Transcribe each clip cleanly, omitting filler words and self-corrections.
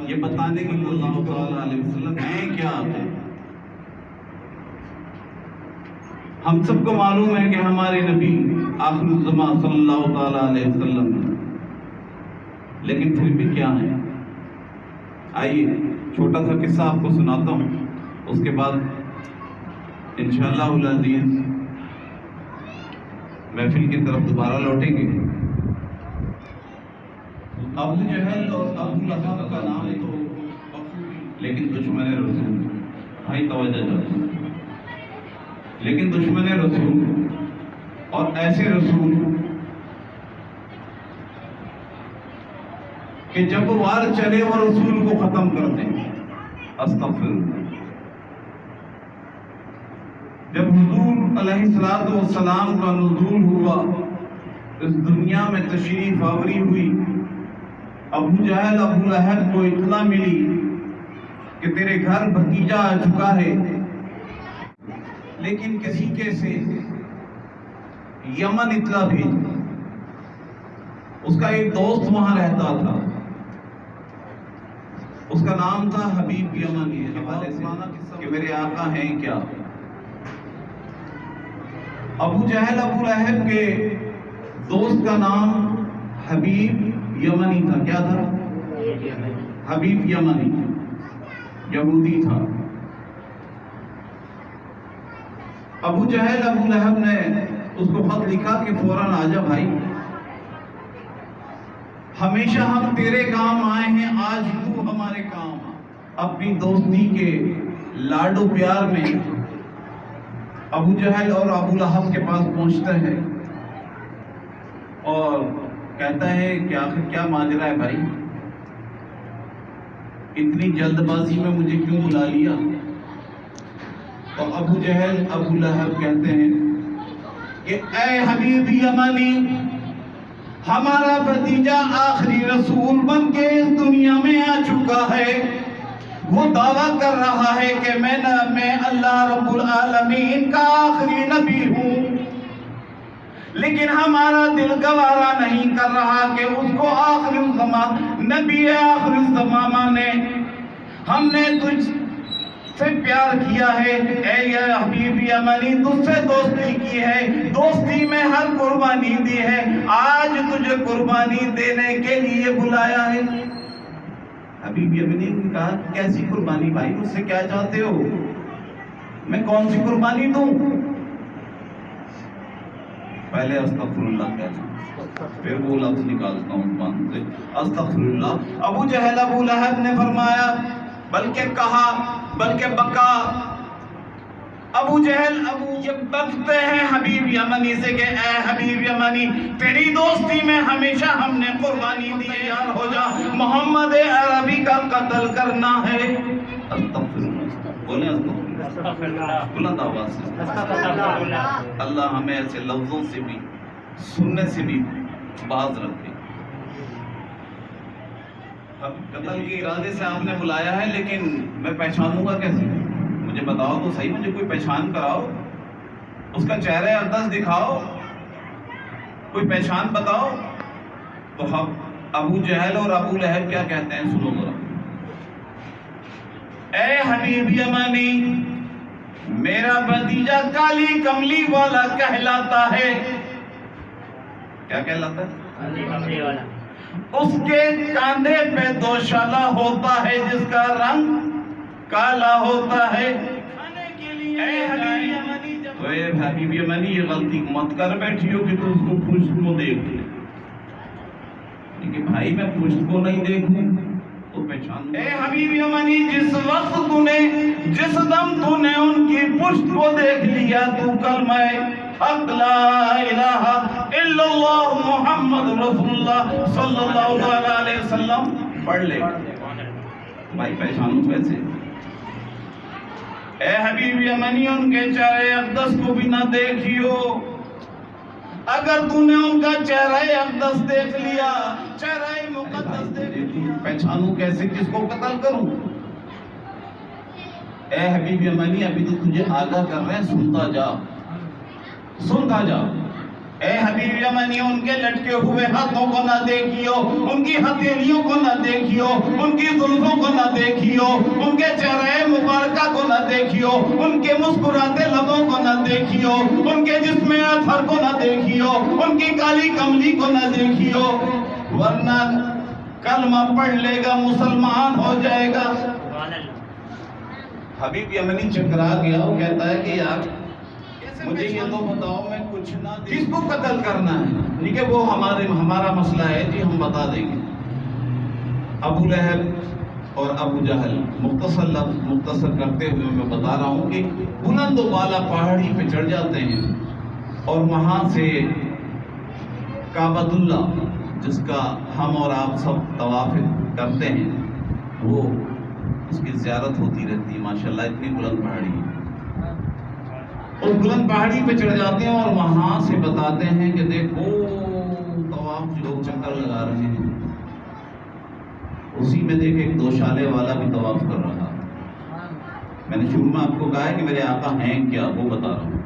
یہ بتانے کی صلی اللہ تعالیٰ علیہ وسلم ہیں کیا آتے ہیں. ہم سب کو معلوم ہے کہ ہمارے نبی آخر الزمان صلی اللہ تعالیٰ علیہ وسلم ہیں، لیکن پھر بھی کیا ہے. آئیے چھوٹا سا قصہ آپ کو سناتا ہوں، اس کے بعد انشاءاللہ العزیز محفل کی طرف دوبارہ لوٹیں گے. ابو جہل اور ابو لہب کا نام تو لیکن دشمن رسول. بھائی توجہ جاتا، لیکن دشمن رسول اور ایسے رسول کہ جب وہ وار چلے وہ رسول کو ختم کر دیں. استغفر اللہ. جب حضور علیہ الصلوۃ والسلام کا نزول ہوا، اس دنیا میں تشریف آوری ہوئی، ابو جہل ابو لہب کو اطلاع ملی کہ تیرے گھر بھتیجا آ چکا ہے، لیکن کسی کے سے یمن اطلاع بھیج. اس کا ایک دوست وہاں رہتا تھا، اس کا نام تھا حبیب یمنی. حوالے سے کہ میرے آقا ہیں کیا. ابو جہل ابو لہب کے دوست کا نام حبیب یمنی تھا. کیا تھا؟ حبیب یمنی، یہودی تھا. ابو جہل ابو لہب نے اس کو خط لکھا کہ فوراً آ جا بھائی، ہمیشہ ہم تیرے کام آئے ہیں، آج تو ہمارے کام آ. اپنی دوستی کے لاڈو پیار میں ابو جہل اور ابو لہب کے پاس پہنچتا ہے اور کہتا ہے کہ آخر کیا ماجرا ہے بھائی، اتنی جلد بازی میں مجھے کیوں بلا لیا. تو ابو جہل ابو لہب کہتے ہیں کہ اے حبیب یمنی، ہمارا بھتیجا آخری رسول بن کے اس دنیا میں آ چکا ہے. وہ دعویٰ کر رہا ہے کہ میں اللہ رب العالمین کا آخری نبی ہوں، لیکن ہمارا دل گوارا نہیں کر رہا کہ اس کو آخری الزمان نبی آخری الزمان مانے. ہم نے تجھ سے پیار کیا ہے، اے یا حبیب یمنی، تجھ سے دوستی کی ہے، دوستی میں ہر قربانی دی ہے، آج تجھے قربانی دینے کے لیے بلایا ہے. حبیب یمنی نے کہا کیسی قربانی بھائی، مجھ سے کیا چاہتے ہو، میں کون سی قربانی دوں. پہلے استغفر اللہ کہتا ہوں، پھر وہ لفظ نکالتا ہوں زبان سے، استغفر اللہ. ابو جہل ابو لہب نے فرمایا، بلکہ کہا، بلکہ بکا. ابو جہل یہ بکتے ہیں حبیب یمنی سے کہ اے حبیب یمنی، تیری دوستی میں ہمیشہ ہم نے قربانی دی، تیار ہو جا، محمد عربی کا قتل کرنا ہے. استغفر اللہ. بولیں استغفر اللہ بلند آواز سے. اللہ ہمیں ایسے لفظوں سے بھی سننے سے بھی باز رکھے. قتل کے ارادے سے آپ نے بلایا ہے، لیکن میں پہچانوں گا کیسے؟ مجھے بتاؤ تو صحیح، مجھے کوئی پہچان کراؤ، اس کا چہرہ اقدس دکھاؤ، کوئی پہچان بتاؤ. تو ہم ابو جہل اور ابو لہب کیا کہتے ہیں سنو ذرا. اے حبیب یمنی، میرا بھتیجا کالی کملی والا کہلاتا ہے. کیا کہلاتا ہے؟ کالی کملی والا. اس کے کاندھے پہ دوشالہ ہوتا ہے جس کا رنگ کالا ہوتا ہے. تو اے حبیب یمنی، یہ غلطی مت کر بیٹھی ہو کہ تو اس کو پشت کو دیکھ لے. لیکن بھائی میں پشت کو نہیں دیکھوں تو پہچان. اے حبیب یمنی، جس وقت جس دم تو نے ان کی پشت کو دیکھ لیا، تو کلمہ حق لا الہ الا اللہ محمد رسول اللہ صلی اللہ علیہ وسلم پڑھ لے. بھائی پہچانوں کیسے؟ اے حبیب یمنی، ان کے چہرے اقدس کو بھی نہ دیکھیو. اگر تو نے ان کا چہرہ اقدس دیکھ لیا، چہرہ مقدس دیکھ لیا، پہچانوں کیسے، کس کو قتل کروں؟ اے حبیب یمنی، ابھی تو تجھے آگاہ کر رہے ہیں، سنتا جا. اے حبیب یمنی ان کے لٹکے ہوئے ہاتھوں کو نہ دیکھیو، ان کی ہتھیلیوں کو نہ دیکھیو، ان کی زلفوں کو نہ دیکھیو، ان کے چہرے مبارکہ کو نہ دیکھیو، ان کے مسکراتے لبوں کو نہ دیکھیو، ان کے جسم اطہر کو نہ دیکھیو، ان کی کالی کملی کو نہ دیکھیو، ورنہ کلمہ پڑھ لے گا مسلمان ہو جائے گا۔ حبیب یمنی چکرا گیا، وہ کہتا ہے کہ یار مجھے یہ تو بتاؤ، میں کچھ نہ کس کو قتل کرنا ہے؟ نہیں کہ وہ ہمارا مسئلہ ہے جی، ہم بتا دیں گے۔ ابو لہب اور ابو جہل، مختصر کرتے ہوئے میں بتا رہا ہوں کہ بلند و بالا پہاڑی پہ چڑھ جاتے ہیں اور وہاں سے کعبۃ اللہ، جس کا ہم اور آپ سب طواف کرتے ہیں، وہ اس کی زیارت ہوتی رہتی ہے، ماشاءاللہ اتنی بلند پہاڑی ہے۔ اس بلند پہاڑی پہ چڑھ جاتے ہیں اور وہاں سے بتاتے ہیں کہ دیکھو طواف جو لوگ چکر لگا رہے ہیں، اسی میں دیکھ ایک دوشالے والا بھی طواف کر رہا۔ میں نے شروع میں آپ کو کہا ہے کہ میرے آقا ہیں کیا، وہ بتا رہا ہوں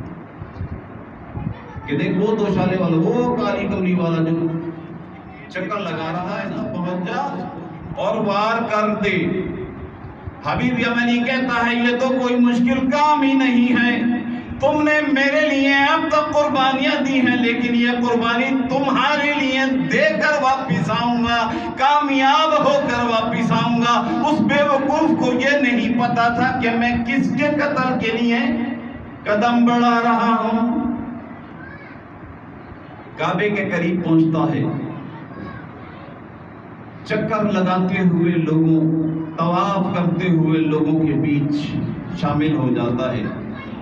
کہ دیکھ وہ دوشالے والا، وہ کالی کملی والا جو چکر لگا رہا ہے نا، پہنچ جا اور وار کر دے۔ حبیب یمنی کہتا ہے یہ تو کوئی مشکل کام ہی نہیں ہے، تم نے میرے لیے اب تک قربانیاں دی ہیں، لیکن یہ قربانی تمہارے لیے دے کر واپس آؤں گا، کامیاب ہو کر واپس آؤں گا۔ اس بے وقوف کو یہ نہیں پتا تھا کہ میں کس کے قتل کے لیے قدم بڑھا رہا ہوں۔ کعبے کے قریب پہنچتا ہے، چکر لگاتے ہوئے لوگوں، طواف کرتے ہوئے لوگوں کے بیچ شامل ہو جاتا ہے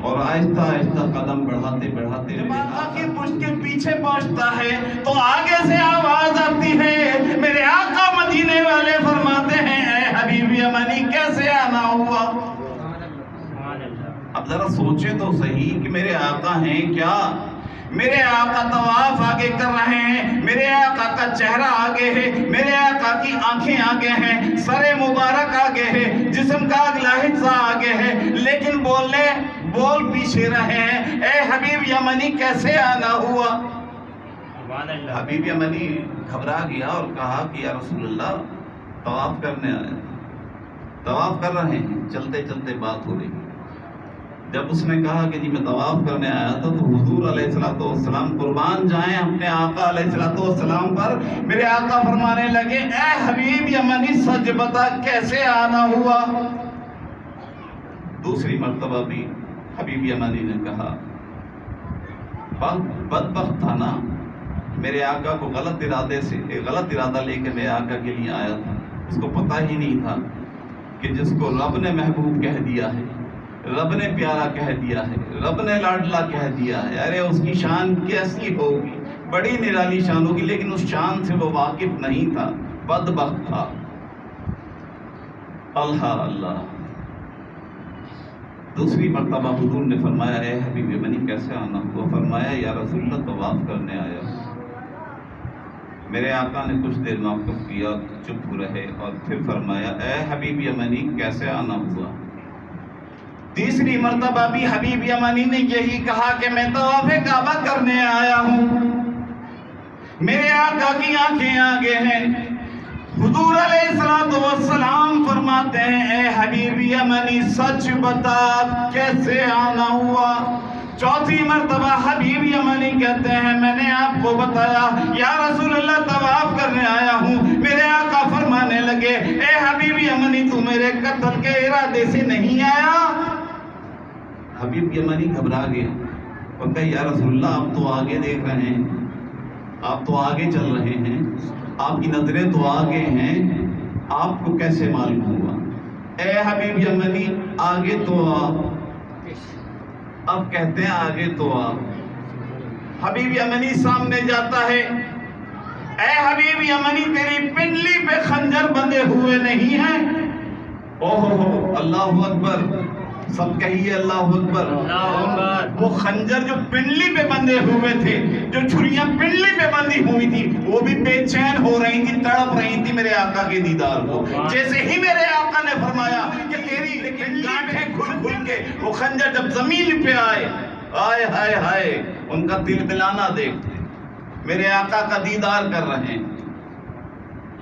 اور آہستہ آہستہ قدم بڑھاتے بڑھاتے جب آقا کی پشت کے پیچھے پہنچتا ہے تو آگے سے آواز آتی ہے، میرے آقا مدینے والے فرماتے ہیں اے حبیب یمنی کیسے آنا ہوا؟ اب ذرا سوچے تو صحیح کہ میرے آقا ہیں کیا، میرے آقا طواف آگے کر رہے ہیں، میرے آقا کا چہرہ آگے ہے، میرے آقا کی آنکھیں آگے ہیں، سر مبارک آگے ہے، جسم کا اگلا حصہ آگے ہے، لیکن بول پیچھے رہے ہیں، اے حبیب یمنی کیسے آنا ہوا؟ حبیب یمنی گھبرا گیا اور کہا کہ یا رسول اللہ طواف کرنے آئے، طواف کر رہے ہیں، چلتے چلتے بات ہو رہی۔ جب اس نے کہا کہ جی میں طواف کرنے آیا تھا تو حضور علیہ السلام قربان جائیں اپنے آقا علیہ السلام پر، میرے آقا فرمانے لگے اے حبیب یمنی سچ بتا کیسے آنا ہوا؟ دوسری مرتبہ بھی حبیب یمنی نے کہا بدبخت تھا نا، میرے آقا کو غلط ارادہ لے کے میرے آقا کے لیے آیا تھا، اس کو پتہ ہی نہیں تھا کہ جس کو رب نے محبوب کہہ دیا ہے، رب نے پیارا کہہ دیا ہے، رب نے لاڈلا کہہ دیا ہے، ارے اس کی شان کیسی ہوگی، بڑی نرالی شان ہوگی، لیکن اس شان سے وہ واقف نہیں تھا، بدبخت تھا۔ اللہ اللہ۔ دوسری مرتبہ حضور نے فرمایا اے حبیب یمنی کیسے آنا ہوا؟ فرمایا یا رسول اللہ طواف کرنے آیا ہوں۔ میرے آقا نے کچھ دیر موقف کیا، چپ رہے اور پھر فرمایا اے حبیب یمنی کیسے آنا ہوا؟ تیسری مرتبہ بھی حبیب یمنی نے یہی کہا کہ میں طواف کعبہ کرنے آیا ہوں، میرے آقا کی آنکھیں آگے ہیں۔ حضور علیہ السلام فرماتے ہیں اے حبیب یمنی سچ بتا کیسے آنا ہوا؟ چوتھی مرتبہ حبیب یمنی کہتے ہیں میں نے آپ کو بتایا یا رسول اللہ طواف کرنے آیا ہوں، میرے آقا فرمانے لگے اے حبیب یمنی تو میرے قتل کے ارادے سے نہیں آیا؟ حبیب یمنی گھبرا گیا اور کہا یا رسول اللہ آپ تو آگے دیکھ رہے ہیں، آپ تو آگے چل رہے ہیں، آپ کی نظریں تو آگے ہیں، آپ کو کیسے معلوم ہوا؟ اے حبیب یمنی آگے تو آ، اب کہتے ہیں آگے تو آ۔ حبیب یمنی سامنے جاتا ہے، اے حبیب یمنی تیری پنڈلی پہ خنجر بندھے ہوئے نہیں ہیں؟ اوہ اللہ اکبر، سب کہیے اللہ اکبر۔ وہ خنجر جو پنڈلی پہ بندھے ہوئے تھے، جو چھریاں پنڈلی پہ بندھی ہوئی تھی، وہ بھی بے چین ہو رہی تھی، تڑپ رہی تھی میرے آقا کے دیدار کو۔ جیسے ہی میرے آقا نے فرمایا کہ تیری گانٹھیں کھل کھل کے وہ خنجر جب زمین پہ آئے، آئے ہائے ہائے، ان کا دل دلانا دیکھ، میرے آقا کا دیدار کر رہے ہیں.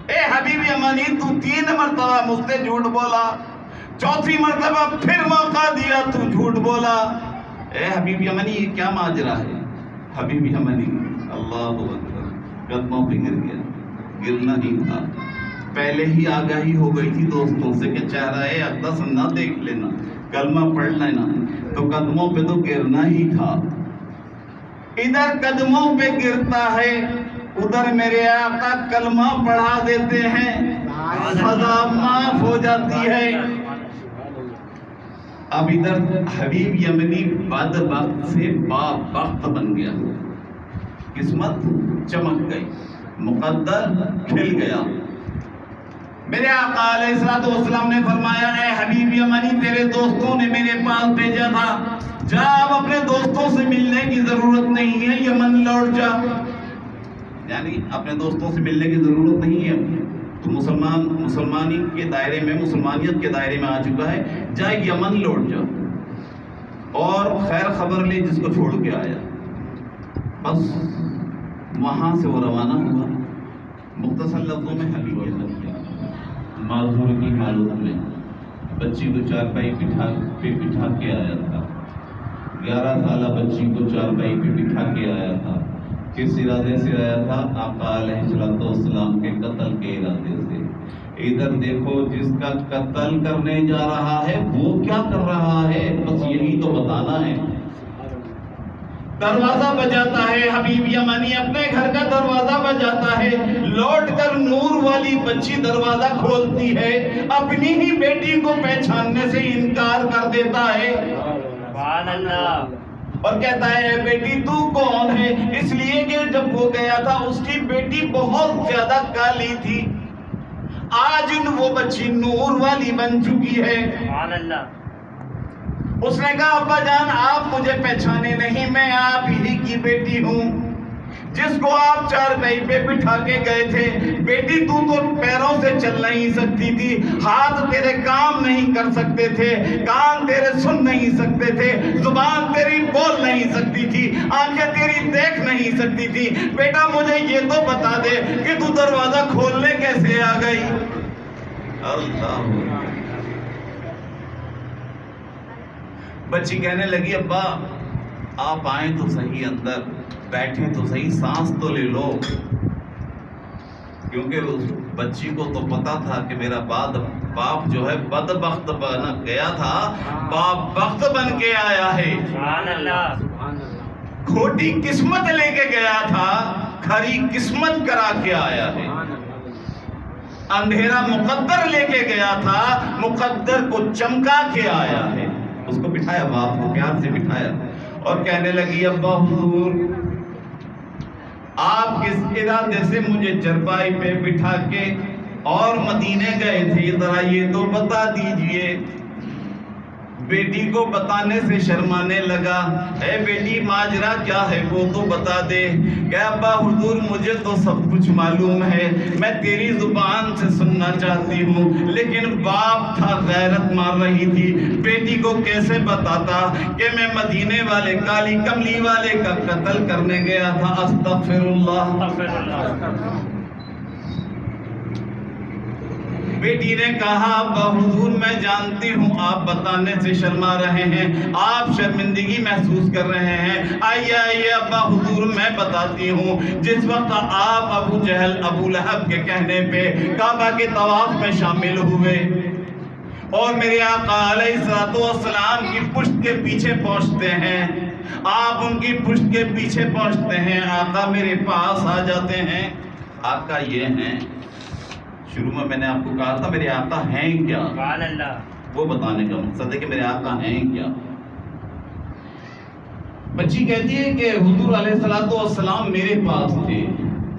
اے حبیب یمانی تو 3 مرتبہ مجھ سے جھوٹ بولا, 4تھی مرتبہ پھر موقع دیا تو جھوٹ بولا. اے حبیب یمانی یہ کیا ماجرا ہے؟ حبیب یمانی اللہ اکبر قدموں پہ گر گیا. گرنا ہی تھا, پہلے ہی آگاہی ہو گئی تھی دوستوں سے کہ چہرہ اقدس نہ دیکھ لینا, کلمہ پڑھ لینا, تو قدموں پہ تو گرنا ہی تھا. ادھر قدموں پہ گرتا ہے, ادھر میرے آقا کلمہ پڑھا دیتے ہیں, سزا معاف ہو جاتی ہے. اب ادھر حبیب یمنی بدبخت سے بابخت بن گیا, قسمت چمک گئی, مقدر کھل گیا. میرے آقا علیہ الصلوۃ والسلام نے فرمایا اے حبیب یمنی تیرے دوستوں نے میرے پاس بھیجا تھا, جا اب اپنے دوستوں سے ملنے کی ضرورت نہیں ہے, یمن لوٹ جا. یعنی اپنے دوستوں سے ملنے کی ضرورت نہیں ہے, تو مسلمانی کے دائرے میں, مسلمانیت کے دائرے میں آ چکا ہے, جا یمن لوٹ جا اور خیر خبر لے جس کو چھوڑ کے آیا. بس وہاں سے وہ روانہ ہوا. مختصر لفظوں میں حبیب یمنی معذور کی حالت میں بچی کو چارپائی پہ بٹھا کے آیا تھا. 11 سالہ بچی کو چارپائی پہ بٹھا کے آیا تھا. کس ارادے سے آیا تھا؟ آقا علیہ الصلوۃ والسلام کے قتل کے ارادے سے. ادھر دیکھو جس کا قتل کرنے جا رہا ہے وہ کیا کر رہا ہے, بس یہی تو بتانا ہے. دروازہ بجاتا ہے حبیب یمنی, اپنے گھر کا دروازہ بجاتا ہے. لوٹ کر نور والی بچی دروازہ کھولتی ہے, اپنی ہی بیٹی کو پہچاننے سے انکار کر دیتا ہے. سبحان اللہ. اور کہتا ہے بیٹی تو کون ہے؟ اس لیے کہ جب وہ گیا تھا اس کی بیٹی بہت زیادہ کالی تھی, آج وہ بچی نور والی بن چکی ہے. سبحان اللہ. اس نے کہا ابا جان آپ مجھے پہچانے نہیں, میں آپ ہی کی بیٹی ہوں جس کو آپ چارپائی پہ بٹھا کے گئے تھے. بیٹی تو پیروں سے چل نہیں سکتی تھی, ہاتھ تیرے کام نہیں کر سکتے تھے, کان تیرے سن نہیں سکتے تھے, زبان تیری بول نہیں سکتی تھی, آنکھیں تیری دیکھ نہیں سکتی تھی. بیٹا مجھے یہ تو بتا دے کہ تو دروازہ کھولنے کیسے آ گئی؟ اللہ. بچی کہنے لگی ابا آپ آئیں تو صحیح, اندر بیٹھے تو صحیح, سانس تو لے لو. کیونکہ اس بچی کو تو پتا تھا کہ میرا باپ جو ہے بدبخت بن گیا تھا, باپ بخت بن کے آیا ہے. سبحان اللہ. کھوٹی قسمت لے کے گیا تھا, کھری قسمت کرا کے آیا ہے. اندھیرا مقدر لے کے گیا تھا, مقدر کو چمکا کے آیا ہے. اس کو بٹھایا, باپ کو پیار سے بٹھایا اور کہنے لگی ابا حضور آپ کس ارادے سے مجھے چرپائی پہ بٹھا کے اور مدینے گئے تھے, ذرا یہ تو بتا دیجئے. بیٹی کو بتانے سے شرمانے لگا, اے بیٹی ماجرا کیا ہے وہ تو بتا دے. کہ ابا حضور مجھے تو سب کچھ معلوم ہے, میں تیری زبان سے سننا چاہتی ہوں, لیکن باپ تھا غیرت مار رہی تھی, بیٹی کو کیسے بتاتا کہ میں مدینے والے کالی کملی والے کا قتل کرنے گیا تھا. استغفر اللہ. بیٹی نے کہا ابا حضور میں جانتی ہوں آپ بتانے سے شرما رہے ہیں, آپ شرمندگی محسوس کر رہے ہیں. آئیے ابا حضور میں بتاتی ہوں. جس وقت آپ ابو جہل ابو لہب کے کہنے پہ کعبہ کے طواف میں شامل ہوئے اور میرے آقا علیہ الصلوۃ والسلام کی پشت کے پیچھے پہنچتے ہیں, آپ ان کی پشت کے پیچھے پہنچتے ہیں, آقا میرے پاس آ جاتے ہیں. آقا یہ ہیں, شروع میں نے آپ کو کہا تھا میرے آقا ہیں کیا, وہ بتانے کا مقصد ہے کہ میرے آقا ہیں کیا. بچی کہتی ہے کہ حضور علیہ الصلوۃ والسلام میرے پاس تھے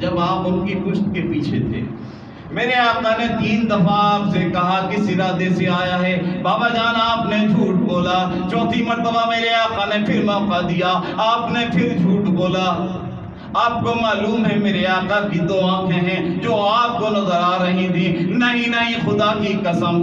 جب آپ ان کی پشت کے پیچھے تھے. میرے آقا نے 3 دفعہ آپ سے کہا کس ارادے سے آیا ہے, بابا جان آپ نے جھوٹ بولا. 4تھی مرتبہ میرے آقا نے پھر موقع دیا, آپ نے پھر جھوٹ بولا. آپ کو معلوم ہے میرے آقا کی 2 آنکھیں ہیں جو آپ کو نظر آ رہی تھی. نہیں خدا کی قسم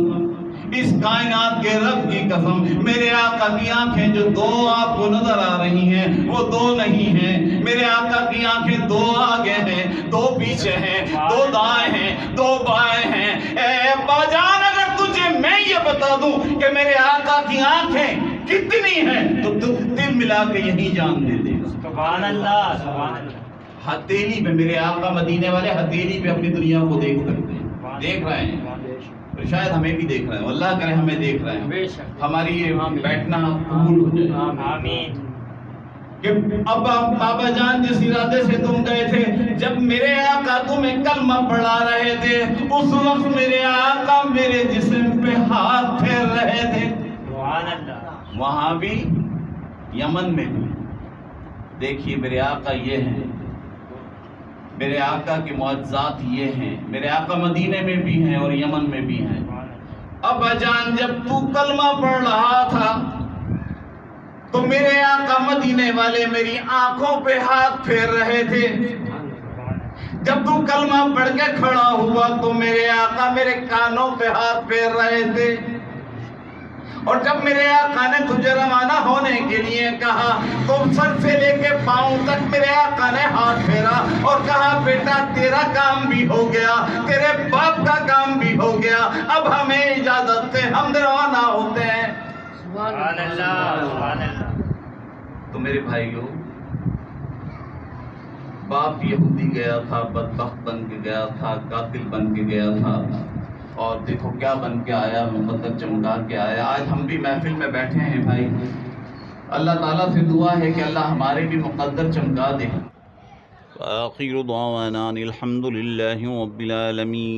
اس کائنات کے رب کی قسم میرے آقا کی آنکھیں جو دو آپ کو نظر آ رہی ہیں وہ دو نہیں ہیں. میرے آقا کی آنکھیں دو آگے ہیں, دو پیچھے ہیں, دو دائیں ہیں, دو بائیں ہیں. اے ابا جان اگر تجھے میں یہ بتا دوں کہ میرے آقا کی آنکھیں کتنی ہیں تو دل ملا کے یہی جان دے دے گا. سبحان اللہ, سبحان اللہ. ہتھیلی پہ میرے آقا مدینے والے ہتھیلی پہ اپنی دنیا کو دیکھ سکتے ہیں, دیکھ رہے ہیں, شاید ہمیں بھی دیکھ رہے ہیں, اللہ کرے ہمیں دیکھ رہے ہیں, ہماری یہ بیٹھنا قبول ہو جائے. آمین. کہ اب بابا جان جس ارادے سے تم گئے تھے, جب میرے آقا تمہیں کلمہ پڑھا رہے تھے اس وقت میرے آقا میرے جسم پہ ہاتھ پھیر رہے تھے. سبحان اللہ. وہاں بھی یمن میں بھی دیکھیے میرے آقا یہ ہیں, میرے آقا کے معجزات یہ ہیں. میرے آقا مدینے میں بھی ہیں اور یمن میں بھی ہیں. ابا جان جب تو کلمہ پڑھ رہا تھا تو میرے آقا مدینے والے میری آنکھوں پہ ہاتھ پھیر رہے تھے. جب تو کلمہ پڑھ کے کھڑا ہوا تو میرے آقا میرے کانوں پہ ہاتھ پھیر رہے تھے. اور جب میرے آقا نے تجھے روانہ ہونے کے لیے کہا تو سر سے لے کے پاؤں تک میرے آقا نے ہاتھ پھیرا اور کہا بیٹا تیرا کام بھی ہو گیا, تیرے باپ کا کام بھی ہو گیا, اب ہمیں اجازت دے ہم روانہ ہوتے ہیں. سبحان اللہ, سبحان اللہ. تو میرے بھائیوں, باپ یہودی گیا تھا, بدبخت بن کے گیا تھا, قاتل بن کے گیا تھا, اور دیکھو کیا بن کے آیا, مقدر چمکا کے آیا. آج ہم بھی محفل میں بیٹھے ہیں بھائی, اللہ تعالیٰ سے دعا ہے کہ اللہ ہمارے بھی مقدر چمکا دے. وآخر دعوانا الحمد للہ رب العالمین.